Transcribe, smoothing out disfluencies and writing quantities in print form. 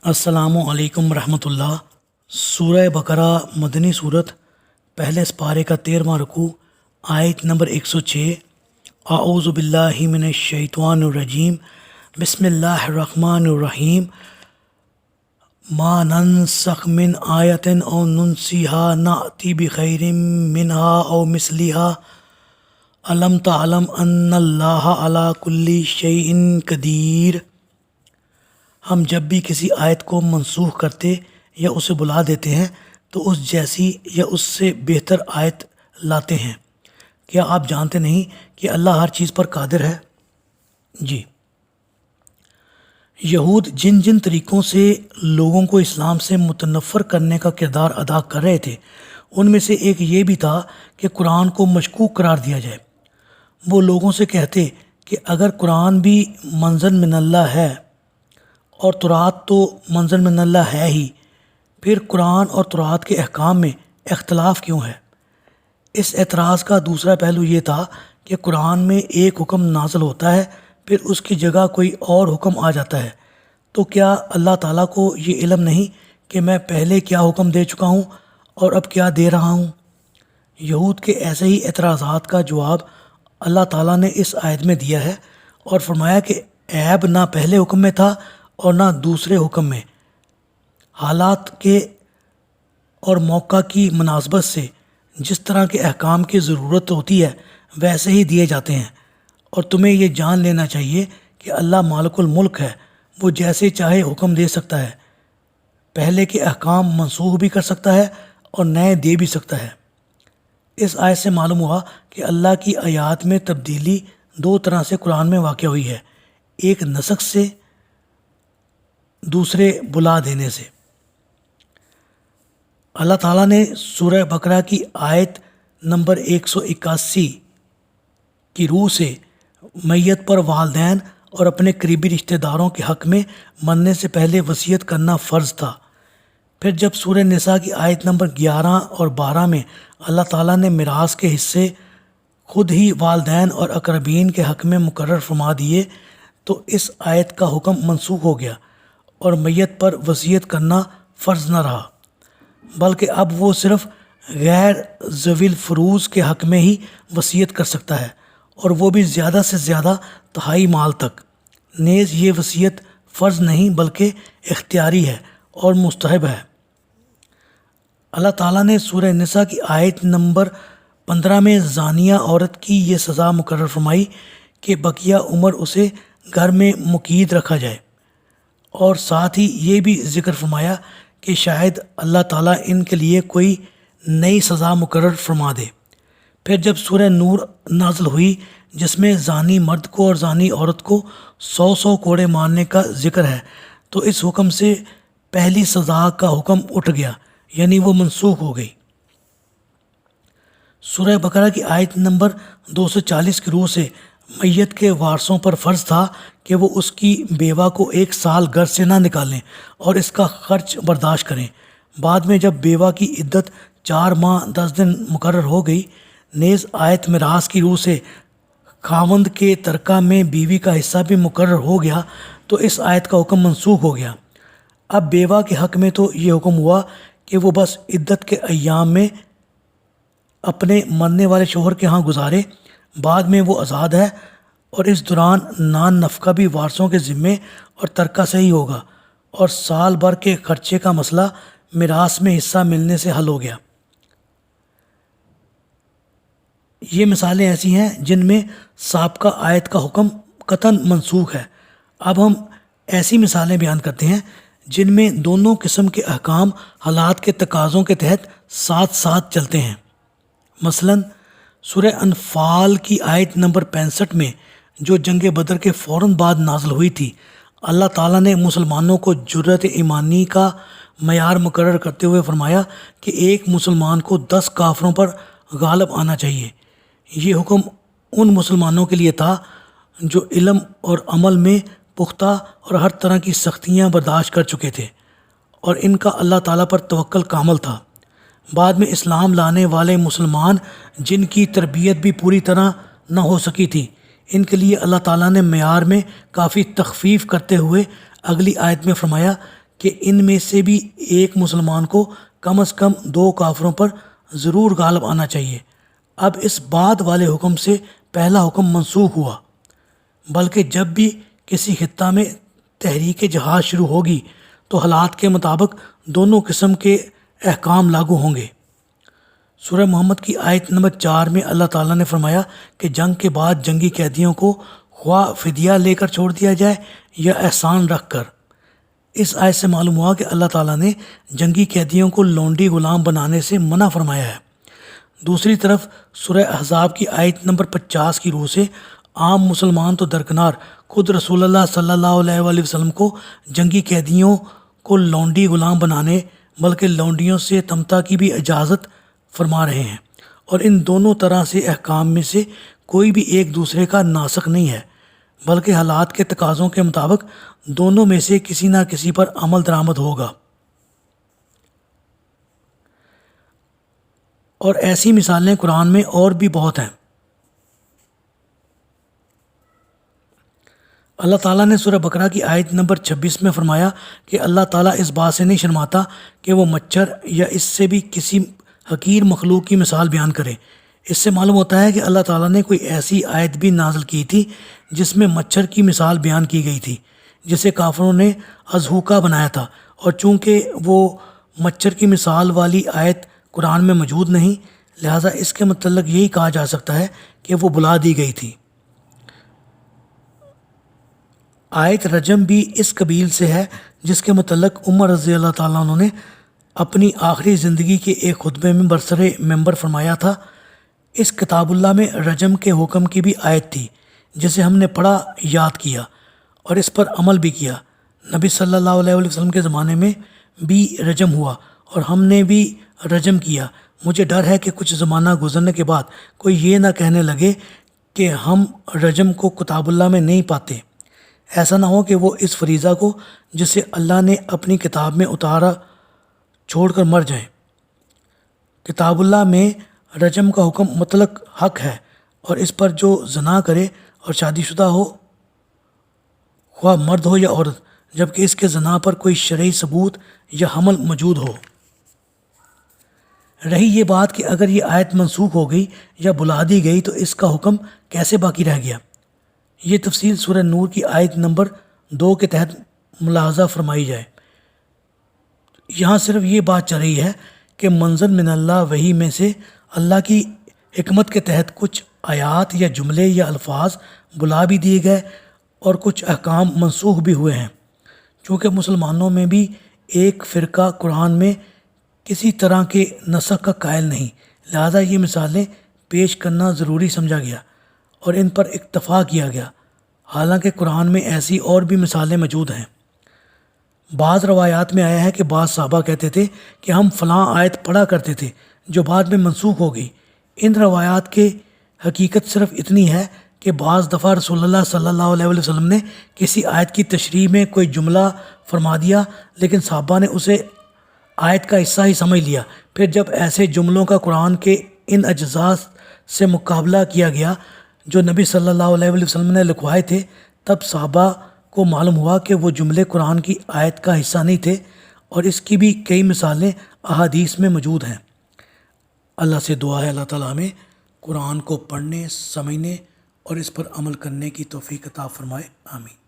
السلام علیکم ورحمۃ اللہ۔ سورہ بقرہ مدنی صورت، پہلے سپارے کا 13واں رکوع، آیت نمبر 106۔ اعوذ باللہ من الشیطان الرجیم، بسم اللہ الرحمن الرحیم۔ ما ننسخ من آیت او ننسیہا نأتی بخیر منہا او مثلہا الم تعلم ان اللہ علی کل شیء قدیر۔ ہم جب بھی کسی آیت کو منسوخ کرتے یا اسے بلا دیتے ہیں تو اس جیسی یا اس سے بہتر آیت لاتے ہیں۔ کیا آپ جانتے نہیں کہ اللہ ہر چیز پر قادر ہے؟ جی، یہود جن جن طریقوں سے لوگوں کو اسلام سے متنفر کرنے کا کردار ادا کر رہے تھے، ان میں سے ایک یہ بھی تھا کہ قرآن کو مشکوک قرار دیا جائے۔ وہ لوگوں سے کہتے کہ اگر قرآن بھی منزل من اللہ ہے اور تورات تو منزل من اللہ ہے ہی، پھر قرآن اور تورات کے احکام میں اختلاف کیوں ہے؟ اس اعتراض کا دوسرا پہلو یہ تھا کہ قرآن میں ایک حکم نازل ہوتا ہے، پھر اس کی جگہ کوئی اور حکم آ جاتا ہے، تو کیا اللہ تعالیٰ کو یہ علم نہیں کہ میں پہلے کیا حکم دے چکا ہوں اور اب کیا دے رہا ہوں؟ یہود کے ایسے ہی اعتراضات کا جواب اللہ تعالیٰ نے اس آیت میں دیا ہے اور فرمایا کہ عیب نہ پہلے حکم میں تھا اور نہ دوسرے حکم میں۔ حالات کے اور موقع کی مناسبت سے جس طرح کے احکام کی ضرورت ہوتی ہے ویسے ہی دیے جاتے ہیں، اور تمہیں یہ جان لینا چاہیے کہ اللہ مالک الملک ہے، وہ جیسے چاہے حکم دے سکتا ہے، پہلے کے احکام منسوخ بھی کر سکتا ہے اور نئے دے بھی سکتا ہے۔ اس آیت سے معلوم ہوا کہ اللہ کی آیات میں تبدیلی دو طرح سے قرآن میں واقع ہوئی ہے، ایک نسخ سے، دوسرے بلا دینے سے۔ اللہ تعالیٰ نے سورہ بقرہ کی آیت نمبر 181 کی روح سے میت پر والدین اور اپنے قریبی رشتہ داروں کے حق میں مرنے سے پہلے وصیت کرنا فرض تھا۔ پھر جب سورہ نساء کی آیت نمبر 11 اور 12 میں اللہ تعالیٰ نے میراث کے حصے خود ہی والدین اور اقربین کے حق میں مقرر فرما دیے تو اس آیت کا حکم منسوخ ہو گیا اور میت پر وصیت کرنا فرض نہ رہا، بلکہ اب وہ صرف غیر ذوی الفروض کے حق میں ہی وصیت کر سکتا ہے، اور وہ بھی زیادہ سے زیادہ تہائی مال تک۔ نیز یہ وصیت فرض نہیں بلکہ اختیاری ہے اور مستحب ہے۔ اللہ تعالیٰ نے سورہ نساء کی آیت نمبر 15 میں زانیہ عورت کی یہ سزا مقرر فرمائی کہ بقیہ عمر اسے گھر میں مقید رکھا جائے، اور ساتھ ہی یہ بھی ذکر فرمایا کہ شاید اللہ تعالیٰ ان کے لیے کوئی نئی سزا مقرر فرما دے۔ پھر جب سورہ نور نازل ہوئی جس میں زانی مرد کو اور زانی عورت کو 100 کوڑے مارنے کا ذکر ہے، تو اس حکم سے پہلی سزا کا حکم اٹھ گیا، یعنی وہ منسوخ ہو گئی۔ سورہ بقرہ کی آیت نمبر 240 کی روح سے میت کے وارثوں پر فرض تھا کہ وہ اس کی بیوہ کو 1 سال گھر سے نہ نکالیں اور اس کا خرچ برداشت کریں۔ بعد میں جب بیوہ کی عدت 4 ماہ 10 دن مقرر ہو گئی، نیز آیت میراث کی روح سے خاوند کے ترکہ میں بیوی کا حصہ بھی مقرر ہو گیا تو اس آیت کا حکم منسوخ ہو گیا۔ اب بیوہ کے حق میں تو یہ حکم ہوا کہ وہ بس عدت کے ایام میں اپنے مرنے والے شوہر کے ہاں گزارے، بعد میں وہ آزاد ہے، اور اس دوران نان نفقہ بھی وارثوں کے ذمے اور ترکہ سے ہی ہوگا، اور سال بھر کے خرچے کا مسئلہ میراث میں حصہ ملنے سے حل ہو گیا۔ یہ مثالیں ایسی ہیں جن میں سابقہ آیت کا حکم قطعاً منسوخ ہے۔ اب ہم ایسی مثالیں بیان کرتے ہیں جن میں دونوں قسم کے احکام حالات کے تقاضوں کے تحت ساتھ ساتھ چلتے ہیں۔ مثلاً سورہ انفال کی آیت نمبر 65 میں جو جنگ بدر کے فوراً بعد نازل ہوئی تھی، اللہ تعالیٰ نے مسلمانوں کو جرأت ایمانی کا معیار مقرر کرتے ہوئے فرمایا کہ ایک مسلمان کو 10 کافروں پر غالب آنا چاہیے۔ یہ حکم ان مسلمانوں کے لیے تھا جو علم اور عمل میں پختہ اور ہر طرح کی سختیاں برداشت کر چکے تھے، اور ان کا اللہ تعالیٰ پر توکل کامل تھا۔ بعد میں اسلام لانے والے مسلمان جن کی تربیت بھی پوری طرح نہ ہو سکی تھی، ان کے لیے اللہ تعالیٰ نے معیار میں کافی تخفیف کرتے ہوئے اگلی آیت میں فرمایا کہ ان میں سے بھی ایک مسلمان کو کم از کم 2 کافروں پر ضرور غالب آنا چاہیے۔ اب اس بعد والے حکم سے پہلا حکم منسوخ ہوا، بلکہ جب بھی کسی خطہ میں تحریک جہاد شروع ہوگی تو حالات کے مطابق دونوں قسم کے احکام لاگو ہوں گے۔ سورہ محمد کی آیت نمبر 4 میں اللہ تعالیٰ نے فرمایا کہ جنگ کے بعد جنگی قیدیوں کو خواہ فدیہ لے کر چھوڑ دیا جائے یا احسان رکھ کر۔ اس آیت سے معلوم ہوا کہ اللہ تعالیٰ نے جنگی قیدیوں کو لونڈی غلام بنانے سے منع فرمایا ہے۔ دوسری طرف سورہ احزاب کی آیت نمبر 50 کی روح سے عام مسلمان تو درکنار خود رسول اللہ صلی اللہ علیہ وآلہ وسلم کو جنگی قیدیوں کو لونڈی غلام بنانے بلکہ لونڈیوں سے تمتا کی بھی اجازت فرما رہے ہیں، اور ان دونوں طرح سے احکام میں سے کوئی بھی ایک دوسرے کا ناسخ نہیں ہے، بلکہ حالات کے تقاضوں کے مطابق دونوں میں سے کسی نہ کسی پر عمل درآمد ہوگا۔ اور ایسی مثالیں قرآن میں اور بھی بہت ہیں۔ اللہ تعالیٰ نے سورہ بقرہ کی آیت نمبر 26 میں فرمایا کہ اللہ تعالیٰ اس بات سے نہیں شرماتا کہ وہ مچھر یا اس سے بھی کسی حقیر مخلوق کی مثال بیان کرے۔ اس سے معلوم ہوتا ہے کہ اللہ تعالیٰ نے کوئی ایسی آیت بھی نازل کی تھی جس میں مچھر کی مثال بیان کی گئی تھی، جسے کافروں نے اضحوکہ بنایا تھا، اور چونکہ وہ مچھر کی مثال والی آیت قرآن میں موجود نہیں، لہٰذا اس کے متعلق یہی کہا جا سکتا ہے کہ وہ بلا دی گئی تھی۔ آیت رجم بھی اس قبیل سے ہے، جس کے متعلق عمر رضی اللہ تعالیٰ عنہ نے اپنی آخری زندگی کے ایک خطبے میں برسر ممبر فرمایا تھا۔ اس کتاب اللہ میں رجم کے حکم کی بھی آیت تھی، جسے ہم نے پڑھا، یاد کیا اور اس پر عمل بھی کیا۔ نبی صلی اللہ علیہ وسلم کے زمانے میں بھی رجم ہوا اور ہم نے بھی رجم کیا۔ مجھے ڈر ہے کہ کچھ زمانہ گزرنے کے بعد کوئی یہ نہ کہنے لگے کہ ہم رجم کو کتاب اللہ میں نہیں پاتے۔ ایسا نہ ہو کہ وہ اس فریضہ کو جسے اللہ نے اپنی کتاب میں اتارا چھوڑ کر مر جائیں۔ کتاب اللہ میں رجم کا حکم مطلق حق ہے، اور اس پر جو زنا کرے اور شادی شدہ ہو، خواہ مرد ہو یا عورت، جبکہ اس کے زنا پر کوئی شرعی ثبوت یا حمل موجود ہو۔ رہی یہ بات کہ اگر یہ آیت منسوخ ہو گئی یا بلا دی گئی تو اس کا حکم کیسے باقی رہ گیا، یہ تفصیل سورہ نور کی آیت نمبر 2 کے تحت ملاحظہ فرمائی جائے۔ یہاں صرف یہ بات چل رہی ہے کہ منزل من اللہ وحی میں سے اللہ کی حکمت کے تحت کچھ آیات یا جملے یا الفاظ بلا بھی دیے گئے اور کچھ احکام منسوخ بھی ہوئے ہیں۔ چونکہ مسلمانوں میں بھی ایک فرقہ قرآن میں کسی طرح کے نسخ کا قائل نہیں، لہذا یہ مثالیں پیش کرنا ضروری سمجھا گیا اور ان پر اکتفا کیا گیا، حالانکہ قرآن میں ایسی اور بھی مثالیں موجود ہیں۔ بعض روایات میں آیا ہے کہ بعض صحابہ کہتے تھے کہ ہم فلاں آیت پڑھا کرتے تھے جو بعد میں منسوخ ہو گئی۔ ان روایات کی حقیقت صرف اتنی ہے کہ بعض دفعہ رسول اللہ صلی اللہ علیہ وسلم نے کسی آیت کی تشریح میں کوئی جملہ فرما دیا، لیکن صحابہ نے اسے آیت کا حصہ ہی سمجھ لیا۔ پھر جب ایسے جملوں کا قرآن کے ان اجزاء سے مقابلہ کیا گیا جو نبی صلی اللہ علیہ وسلم نے لکھوائے تھے، تب صحابہ کو معلوم ہوا کہ وہ جملے قرآن کی آیت کا حصہ نہیں تھے، اور اس کی بھی کئی مثالیں احادیث میں موجود ہیں۔ اللہ سے دعا ہے اللہ تعالیٰ ہمیں قرآن کو پڑھنے، سمجھنے اور اس پر عمل کرنے کی توفیق عطا فرمائے، آمین۔